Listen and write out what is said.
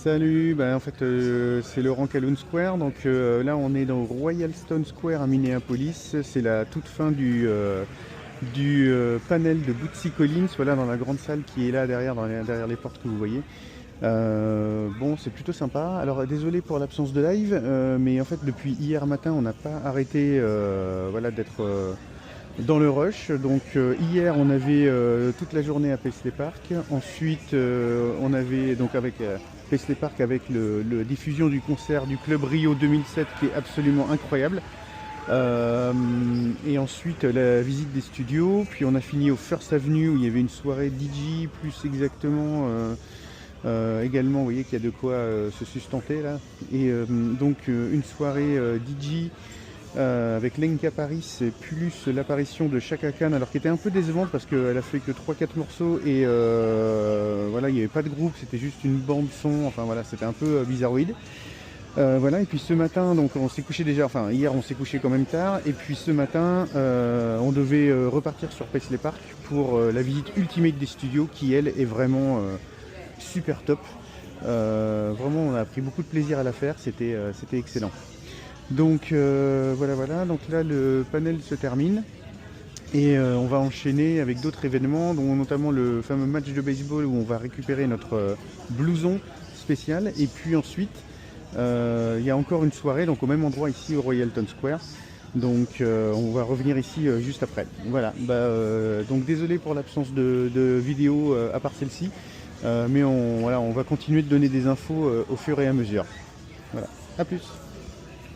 Salut, en fait c'est Laurent Calhoun Square, donc là on est dans Royalston Square à Minneapolis, c'est la toute fin du panel de Bootsy Collins, voilà dans la grande salle qui est là derrière, derrière les portes que vous voyez. Bon, c'est plutôt sympa. Alors désolé pour l'absence de live, mais en fait depuis hier matin on n'a pas arrêté voilà, d'être dans le rush. Donc hier on avait toute la journée à Paisley Park. Ensuite on avait donc avec Paisley Park avec le diffusion du concert du Club Rio 2007 qui est absolument incroyable. Et ensuite la visite des studios. Puis on a fini au First Avenue où il y avait une soirée DJ plus exactement. Également, vous voyez qu'il y a de quoi se sustenter là. Et donc une soirée DJ avec Lenka Paris plus l'apparition de Chaka Khan, alors qui était un peu décevante parce qu'elle a fait que 3-4 morceaux et voilà, il n'y avait pas de groupe, c'était juste une bande son, enfin voilà, c'était un peu bizarroïde. Voilà, et puis ce matin, donc on s'est couché déjà, enfin hier on s'est couché quand même tard, et puis ce matin on devait repartir sur Paisley Park pour la visite ultimate des studios qui elle est vraiment super top. Vraiment on a pris beaucoup de plaisir à la faire, c'était excellent. Donc voilà, donc là le panel se termine et on va enchaîner avec d'autres événements, dont notamment le fameux match de baseball où on va récupérer notre blouson spécial, et puis ensuite il y a encore une soirée donc au même endroit ici au Royalton Square. Donc on va revenir ici juste après. Voilà, donc désolé pour l'absence de vidéo à part celle-ci, mais on va continuer de donner des infos au fur et à mesure. Voilà, à plus.